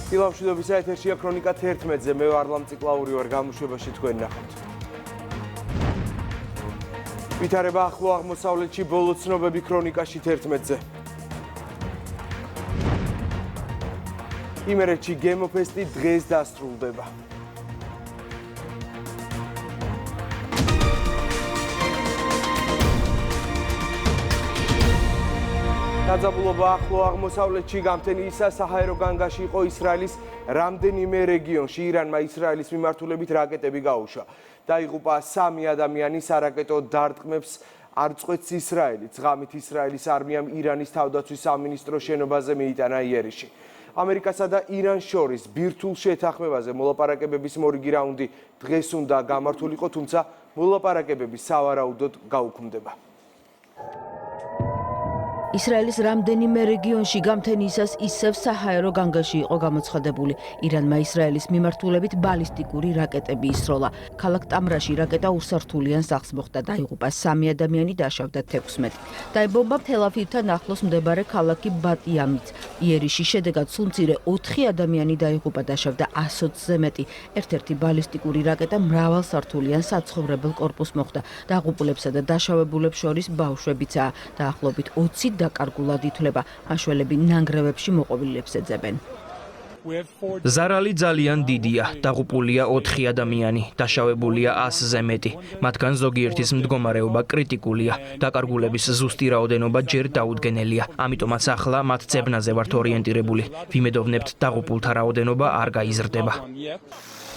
დილამშვიდობის ეთერშია ქრონიკა 11-ზე, მე ვარლამ ციკლაური ვარ, გამოშვებაში თქვენ ნახავთ. ვითარება ახლო აღმოსავლეთში ბოლო ცნობები ქრონიკაში 11-ზე. იმერეთში გემოფესტი დღეს დასრულდება. დაძაბულობა ახლო აღმოსავლეთში გამთენიისა საჰაერო განგაში იყო ისრაელის რამდენიმე რეგიონში. ირანმა ისრაელის მიმართულებით რაკეტები გაუშვა. დაიღუპა 3 ადამიანი, სარაკეტო დარტყმებს არ წყვეტს ისრაელი. ღამით ისრაელის არმიამ ირანის თავდაცვის სამინისტრო შენობაზე მიიტანა იერიში. ამერიკასა და ირანს შორის ბირთვულ შეთანხმებაზე მოლაპარაკებების მორიგი რაუნდი დღეს უნდა გამართულიყო, თუმცა მოლაპარაკებები სავარაუდოდ გაუქმდება. ისრაელის რამდენიმე რეგიონში გამთენიისას ისევ საჰაერო განგაში იყო გამოცხადებული. ირანმა ისრაელის მიმართულებით ბალისტიკური რაკეტები ისროლა. ქალაქ ტამრაში რაკეტა უსართულიან სახლს მოხვდა, დაიღუპა 3 ადამიანი, დაშავდა 16. დაიბომბა თელ-ავივთან ახლოს მდებარე ქალაქი ბატიამიც. იერიში შედეგად სულ მცირე 4 ადამიანი დაიღუპა, დაშავდა 120-ზე მეტი. ერთ-ერთი ბალისტიკური რაკეტა მრავალსართულიან საცხოვრებელ კორპუსს მოხვდა. დაღუპულებსა და დაშავებულებს შორის ბავშვებიცაა. დაახლოებით 20 დაკარგულად ითვლება. მაშველები ნანგრევებში მოყვავილებს ეძებენ. ზარალი ძალიან დიდია. დაღუპულია 4 ადამიანი, დაშავებულია 100-ზე მეტი. მათგან ზოგიერთის მდგომარეობა კრიტიკულია. დაკარგულების ზუსტი რაოდენობა ჯერ დაუდგენელია. ამიტომაც ახლა მათ ძებნაზე ვართ ორიენტირებული. ვიმედოვნებთ, დაღუპულთა რაოდენობა არ გაიზრდება.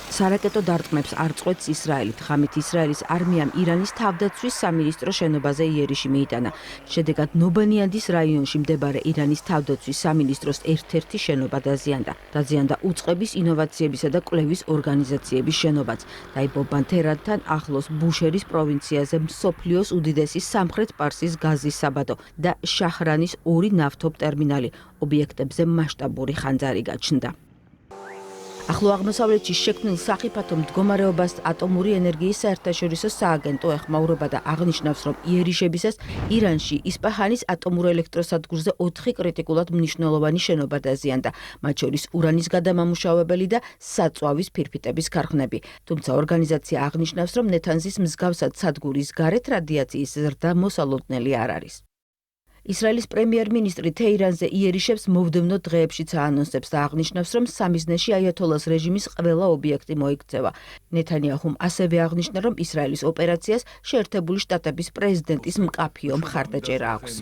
სარაკეტო დარტყმებს არ წყვეტს ისრაელი. ღამით ისრაელის არმიამ ირანის თავდაცვის სამინისტრო შენობაზე იერიში მიიტანა. შედეგად ნობანიანდის რაიონში მდებარე ირანის თავდაცვის სამინისტროს ერთ-ერთი შენობა დაზიანდა. დაზიანდა უწყების, ინოვაციებისა და კვლევის ორგანიზაციების შენობაც. დაიბომბა თერანთან ახლოს ბუშერის პროვინციაზე მსოფლიოს უდიდესი სამხრეთ პარსის გაზის საბადო და შაჰრანის 2 ნავთობ-ტერმინალი. ობიექტებზე მასშტაბური ხანძარი გაჩნდა. ახლო აღმოსავლეთში შექმნილ სახიფათო მდგომარეობას ატომური ენერგიის საერთაშორისო სააგენტო ეხმაურება და აღნიშნავს, რომ იერიშებისას ირანში ისპაჰანის ატომურ ელექტროსადგურზე 4 კრიტიკულად მნიშვნელოვანი შენობა დაზიანდა, მათ შორის ურანის გადამამუშავებელი და საწვავის ფირფიტების ქარხნები. თუმცა ორგანიზაცია აღნიშნავს, რომ ნეთანზის მსგავსად სადგურის გარეთ რადიაციის ზრდა მოსალოდნელი არ არის. ისრაელის პრემიერ-მინისტრი თეირანზე იერიშებს მოვდევნო დღეებშიც აანონსებს და აღნიშნავს, რომ სამიზნეში აიათოლას რეჟიმის ყველა ობიექტი მოიქცევა. ნეთანიაჰუმ ასევე აღნიშნა, რომ ისრაელის ოპერაციას შეერთებული შტატების პრეზიდენტის მკაფიო მხარდაჭერა აქვს.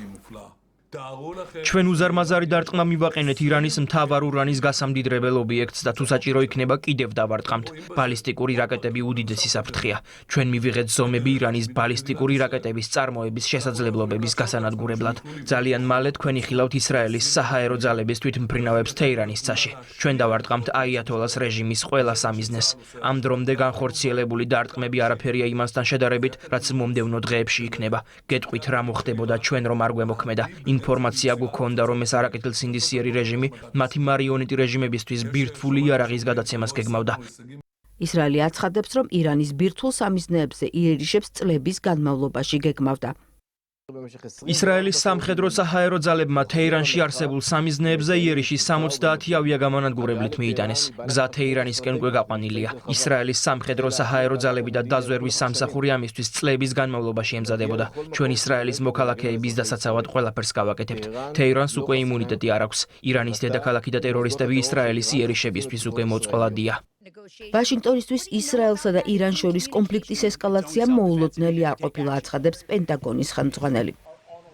ჩვენ უზარმაზარი დარტყმა მივაყენეთ ირანის მთავარ ურანის გასამდიდრებელ ობიექტს და თუ საჭირო იქნება კიდევ დავარტყამთ. ბალისტიკური რაკეტები უდიდესი საფრთხეა. ჩვენ მივიღეთ ზომები ირანის ბალისტიკური რაკეტების წარმოების შესაძლებლობების გასანადგურებლად. ძალიან მალე თქვენ იხილავთ ისრაელის საჰაერო ძალების თვითმფრინავებს თეირანის ცაში. ჩვენ დავარტყამთ აიათოლას რეჟიმის ყველა სამიზნეს. ამ დრომდე განხორციელებული დარტყმები არაფერია იმასთან შედარებით, რაც მომდევნო დღეებში იქნება. გეტყვით რა მოხდებოდა ჩვენ რომ არ გვემოქმედა. ინფორმაცია გვქონდა, რომ ეს არაკეთილსინდისიერი რეჟიმი მათი მარიონეტი რეჟიმებისთვის ბირთვული იარაღის გადაცემას გეგმავდა. ისრაელი აცხადებს, რომ ირანის ბირთვულ სამიზნეებზე იერიშებს წლების განმავლობაში გეგმავდა. ისრაელის სამხედრო საჰაერო ძალებმა თეირანში არსებულ სამიზნეებზე იერიში 70 ავიაგამანადგურებლით მიიტანეს. გზა თეირანისკენ უკვე გაყვანილია. ისრაელის სამხედრო საჰაერო ძალები და დაზვერვის სამსახური ამისთვის წლების განმავლობაში ემზადებოდა. ჩვენ ისრაელის მოქალაქეების დასაცავად ყველაფერს გავაკეთებთ. თეირანს უკვე იმუნიტეტი არ აქვს. ირანის დედაქალაქი და ტერორისტები ისრაელის იერიშებისთვის უკვე მოწყვლადია. ვაშინგტონისთვის ისრაელსა და ირანს შორის კონფლიქტის ესკალაცია მოულოდნელი არ ყოფილა, აცხადებს პენტაგონის ხელმძღვანელი.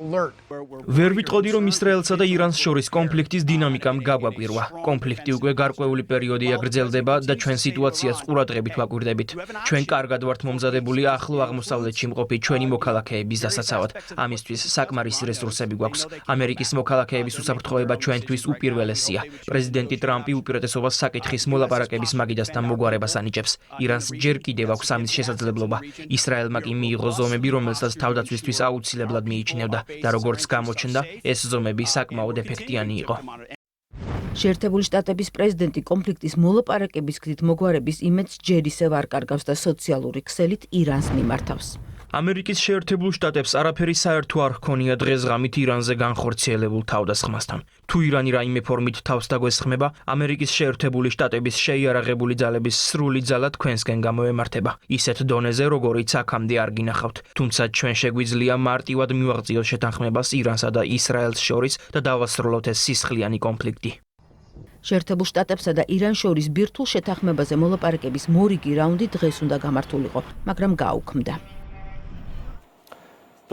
ვერ ვიტყოდი, რომ ისრაელსა და ირანს შორის კონფლიქტის დინამიკამ გაგვაკვირვა. კონფლიქტი უკვე გარკვეული პერიოდია გრძელდება და ჩვენ სიტუაციას ყურადღებით ვაკვირდებით. ჩვენ კარგად ვართ მომზადებული ახლო აღმოსავლეთში მყოფი ჩვენი მოქალაქეების დასაცავად. ამისთვის საკმარისი რესურსები გვაქვს. ამერიკის მოქალაქეების უსაფრთხოება ჩვენთვის უპირველესია. პრეზიდენტი ტრამპი უპირატესობას საკითხის მოლაპარაკების მაგიდასთან მოგვარებას ანიჭებს. ირანს ჯერ კიდევ აქვს ამის შესაძლებლობა. ისრაელმა კი მიიღო ზომები, რომელსაც თავდაცვისთვის აუცილებლად მიიჩნევდა. და როგორც გამოჩნდა, ეს ზომები საკმაოდ ეფექტიანი იყო. შეერთებული შტატების პრეზიდენტი კონფლიქტის მოლაპარაკების გზით მოგვარების იმედს ჯერ ისევ არ კარგავს და სოციალური ქსელით ირანს მიმართავს. ამერიკის შეერთებულ შტატებს არაფერი საერთო არ ჰქონია დღესღამით ირანზე განხორციელებულ თავდასხმასთან. თუ ირანი რაიმე ფორმით თავს დაგვესხმება, ამერიკის შეერთებული შტატების შეიარაღებული ძალების სრული ძალა თქვენსკენ გამოემართება. ისეთ დონეზე, როგორიც აქამდე არ გინახავთ. თუმცა ჩვენ შეგვიძლია მარტივად მივაღწიოთ შეთანხმებას ირანსა და ისრაელს შორის და დავასრულოთ ეს სისხლიანი კონფლიქტი. შეერთებულ შტატებსა და ირანს შორის ბირთვულ შეთანხმებაზე მოლაპარაკების მორიგი რაუნდი დღეს უნდა გამართულიყო, მაგრამ გაუქმდა.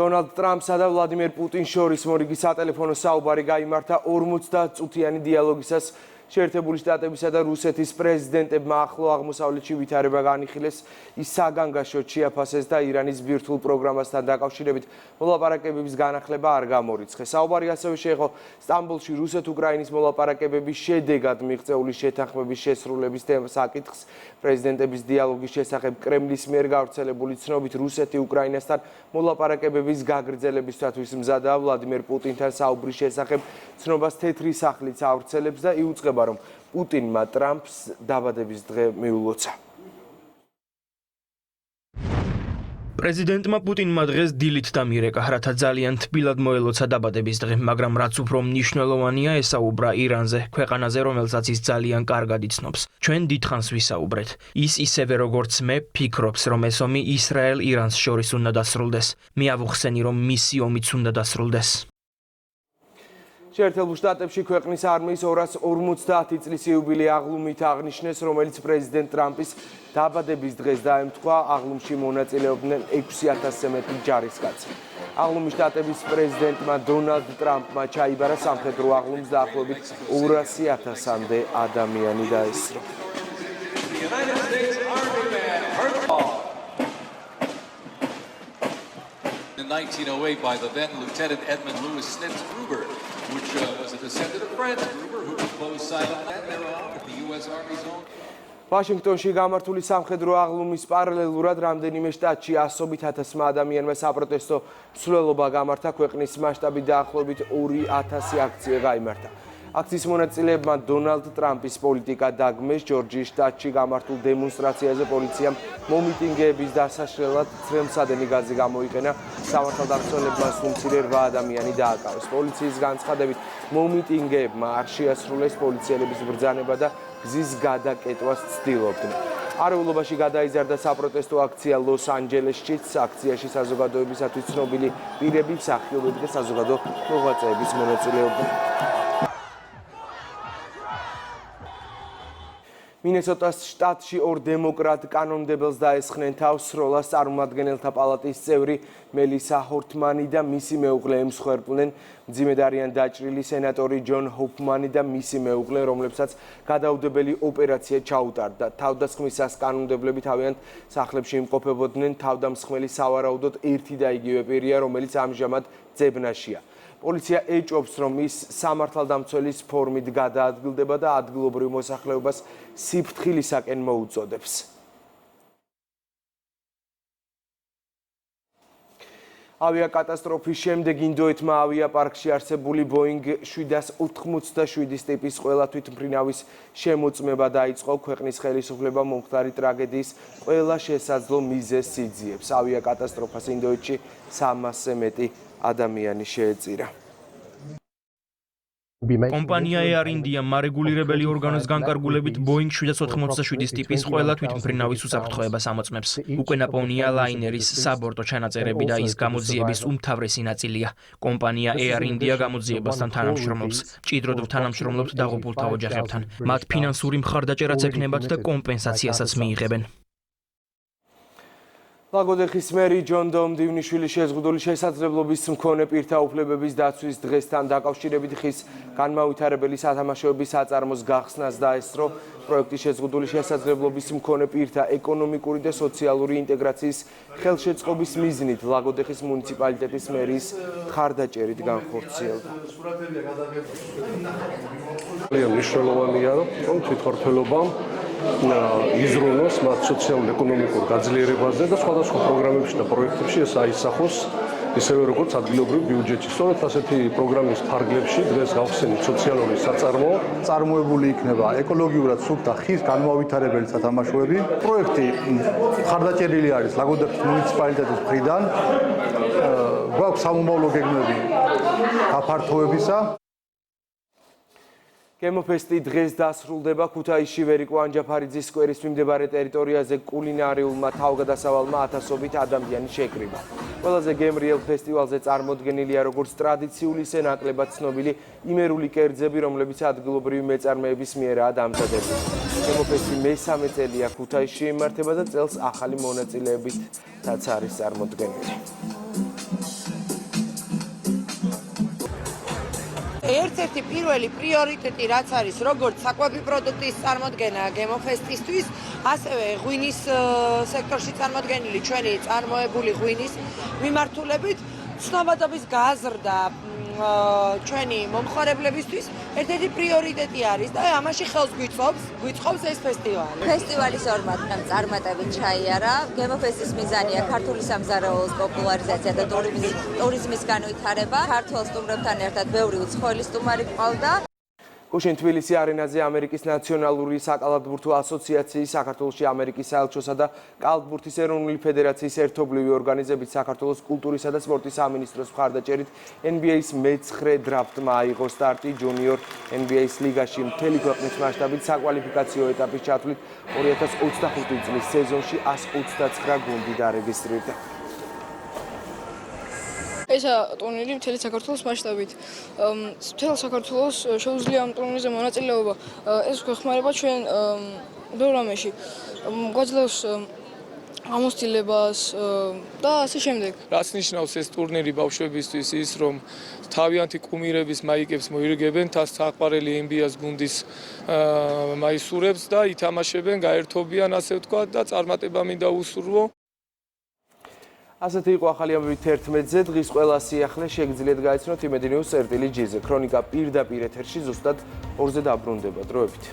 დონალდ ტრამპსა და ვლადიმერ პუტინს შორის მორიგი სატელეფონო საუბარი გაიმართა 50 წუთიანი დიალოგისას. შეერთებული შტატებისა და რუსეთის პრეზიდენტებმა ახლო აღმოსავლეთში ვითარება განიხილეს, ის საგანგაშოდ შეაფასეს და ირანის ბირთვულ პროგრამასთან დაკავშირებით მოლაპარაკებების განახლება არ გამორიცხეს. საუბარი ასევე შეეხო სტამბოლში რუსეთ-უკრაინის მოლაპარაკებების შედეგად მიღწეული შეთანხმების შესრულების საკითხს. პრეზიდენტების დიალოგის შესახებ კრემლის მიერ გავრცელებული ცნობით რუსეთი უკრაინასთან მოლაპარაკებების გაგრძელებისათვის მზადაა. ვლადიმერ პუტინთან საუბრის შესახებ ცნობას თეთრი სახლიც ავრცელებს და იუწყება, რომ პუტინმა ტრამპს დაბადების დღე მიულოცა. პრეზიდენტმა პუტინმა დღეს დილით დამირეკა, რათა ძალიან თბილად მოელოცა დაბადების დღე, მაგრამ რაც უფრო მნიშვნელოვანია, ესაუბრა ირანზე, ქვეყანაზე, რომელსაც ის ძალიან კარგად იცნობს. ჩვენ დიდხანს ვისაუბრეთ. ის ისევე როგორც მე ფიქრობს, რომ ეს ომი ისრაელ-ირანს შორის უნდა დასრულდეს. მე ავუხსენი, რომ მისი ომიც უნდა დასრულდეს. შეერთებულ შტატებში ქვეყნის არმიის 250 წლის იუბილე აღლუმით აღნიშნეს, რომელიც პრეზიდენტ ტრამპის დაბადების დღეს დაემთხვა. აღლუმში მონაწილეობდნენ 6000-ზე მეტი ჯარისკაცი. აღლუმის შტატების პრეზიდენტმა დონალდ ტრამპმა ჩაიბარა სამხედრო აღლუმს დაახლოებით 200,000-მდე ადამიანი დაესწრო. In 1908 by the then Lieutenant Edmund Louis Snitz Gruber, which was a descendant of Franz Gruber, who was both silent and their own at the U.S. Army's own. ვაშინგტონში გამართული სამხედრო აღლუმის პარალელურად რამდენიმე შტატში ასობით ათასმა ადამიანმა საპროტესტო მსვლელობა გამართა. ქვეყნის მასშტაბით დაახლოებით 2000 აქცია გაიმართა. აქციის მონაწილეებმა დონალდ ტრამპის პოლიტიკა დაგმეს. ჯორჯიის შტატში გამართულ დემონსტრაციაზე პოლიციამ მომიტინგეების დასაშლელად ცრემლსადენი გაზი გამოიყენა. სამართალდამცველებმა სულ მცირე 8 ადამიანი დააკავეს. პოლიციის განცხადებით მომიტინგეებმა არ შეასრულეს პოლიციელების ბრძანება და გზის გადაკეტვას ცდილობდნენ. არეულობაში გადაიზარდა საპროტესტო აქცია ლოს-ანჯელესშიც. აქციაში საზოგადოებისათვის ცნობილი პირები, მსახიობები და საზოგადო მოღვაწეების მონაწილეობდნენ. მინესოტას შტატში 2 დემოკრატ კანონმდებელს დაესხნენ თავს. სროლას წარმომადგენელთა პალატის წევრი მელისა ჰორტმანი და მისი მეუღლე ემსხვერპლნენ. მძიმედ არიან დაჭრილი სენატორი ჯონ ჰოფმანი და მისი მეუღლე, რომლებსაც გადაუდებელი ოპერაცია ჩაუტარდა. თავდასხმისას კანონმდებლები თავიანთ სახლებში იმყოფებოდნენ. თავდამსხმელი სავარაუდოდ ერთი და იგივე პირია, რომელიც ამჟამად ძებნაშია. პოლიცია ეჭვობს, რომ ის სამართალდამცველის ფორმით გადაადგილდება და ადგილობრივ მოსახლეობას სიფრთხილისაკენ მოუწოდებს. ავიაკატასტროფის შემდეგ ინდოეთმა ავიაპარკში არსებული Boeing 787 ტიპის ყველა თვითმფრინავის შემოწმება დაიწყო. ქვეყნის ხელისუფლება მომხდარი ტრაგედიის ყველა შესაძლო მიზეზს იძიებს. ავიაკატასტროფას ინდოეთში 300-ზე მეტი ადამიანი შეეწირა. კომპანია Air India მარეგულირებელი ორგანოს განკარგულებით Boeing 787 ტიპის ყველა თვითმფრინავის უსაფრთხოებას ამოწმებს. უკვე ნაპოვნია ლაინერის საბორტო ჩანაწერები და ის გამოძიების უმთავრესი ნაწილია. კომპანია Air India გამოძიებასთან თანამშრომლობს. ჭიდროდ თანამშრომლობთ დაღუპულთა ოჯახებთან. მათ ფინანსური მხარდაჭერაც ექნებათ და კომპენსაციასაც მიიღებენ. ლაგოდეხის მერი ჯონ დომდივნიშვილი შეზღუდული შესაძლებლობის მქონე პირთა უფლებების დაცვის დღესთან დაკავშირებით ხის განმავითარებელი სათამაშოების აწარმოს გახსნას დაესწრო. პროექტის შეზღუდული შესაძლებლობის მქონე პირთა ეკონომიკური და სოციალური ინტეგრაციის ხელშეწყობის მიზნით ლაგოდეხის მუნიციპალიტეტის მერის მხარდაჭერით განხორციელდა. მნიშვნელოვანია, რომ თვითმმართველობამ იზრუნოს მათ სოციალურ-ეკონომიკურ გაძლიერებაზე და სხვადასხვა პროგრამებში და პროექტებში ეს აისახოს ისევე როგორც ადგილობრივ ბიუჯეტში. სწორედ ასეთი პროგრამის ფარგლებში დღეს გავხსენით სოციალური საწარმოო. წარმოებული იქნება ეკოლოგიურად სუფთა ხის განმავითარებელი სათამაშოები. პროექტი ხარდაჭერილი არის ლაგოდეხის მუნიციპალიტეტის მხრიდან. გვაქვს სამომავლო გეგმები გაფართოებისა. გემოფესტი დღეს დასრულდება ქუთაისში ვერიკო ანჯაფარიძის სკვერის მიმდებარე ტერიტორიაზე კულინარიულმა თავგადასავალმა ათასობით ადამიანი შეკრიბა. ყველაზე გემრიელ ფესტივალზე წარმოდგენილია როგორც ტრადიციული, ისე ნაკლებად ცნობილი იმერული კერძები, რომლებიც ადგილობრივი მეწარმეების მიერაა დამზადებული. გემოფესტი მესამე წელია ქუთაისში იმართება და წელს ახალი მონაწილეებითაც არის წარმოდგენილი. ერთ-ერთი პირველი პრიორიტეტი რაც არის როგორც საკვები პროდუქტის წარმოდგენა გემოფესტისთვის, ასევე ღვინის სექტორში წარმოდგენილი ჩვენი წარმოებული ღვინის მიმართულებით ცნობადობის გაზრდა ჩვენი მომხმარებლებისთვის ერთ-ერთი პრიორიტეტი არის და ამაში ხელს გვიწყობს ეს ფესტივალი. ფესტივალის ორმა დღემ წარმატებით ჩაიარა. გემოფესტის მიზანია ქართული სამზარეულოს პოპულარიზაცია და ტურიზმის განვითარება. ქართველ სტუმრებთან ერთად ბევრი უცხოელი სტუმარი ყავდა. გუშინ თბილისი არენაზე ამერიკის ნაციონალური საკალათბურთო ასოციაციის, საქართველოში ამერიკის საელჩოსა და კალათბურთის ეროვნული ფედერაციის ერთობლივი ორგანიზებით საქართველოს კულტურისა და სპორტის სამინისტროს მხარდაჭერით NBA-ის მე-9 დრაფტმა აიღო სტარტი ჯუნიორ NBA-ის ლიგაში მთელი ქვეყნის მასშტაბით საკვალიფიკაციო ეტაპის ჩათვლით 2025 წლის სეზონში 129 გუნდი დარეგისტრირდა. ესა ტურნირი მთელი საქართველოს მასშტაბით. მთელ საქართველოს შეუძლია ამ ტურნირზე მონაწილეობა. ეს გვეხმარება ჩვენ ბევრ რამეში. გვაძლევს გამოცდილებას და ასე შემდეგ. რას ნიშნავს ეს ტურნირი ბავშვებისთვის ის, რომ თავიანთი კუმირების მაიკებს მოირგებენ, თავს საყვარელი NBA-ს გუნდის მაისურებს და ითამაშებენ, გაერთობიან, ასე ვთქვათ და წარმატება მინდა უსურვო. ასეთი იყო ახალი ამბები 11-ზე. დღის ყველა სიახლე შეგიძლიათ გაიცნოთ იმედი ნიუს წერტილი ჯიზე. ქრონიკა პირდაპირ ეთერში ზუსტად 2-ზე დაბრუნდება. დროებით.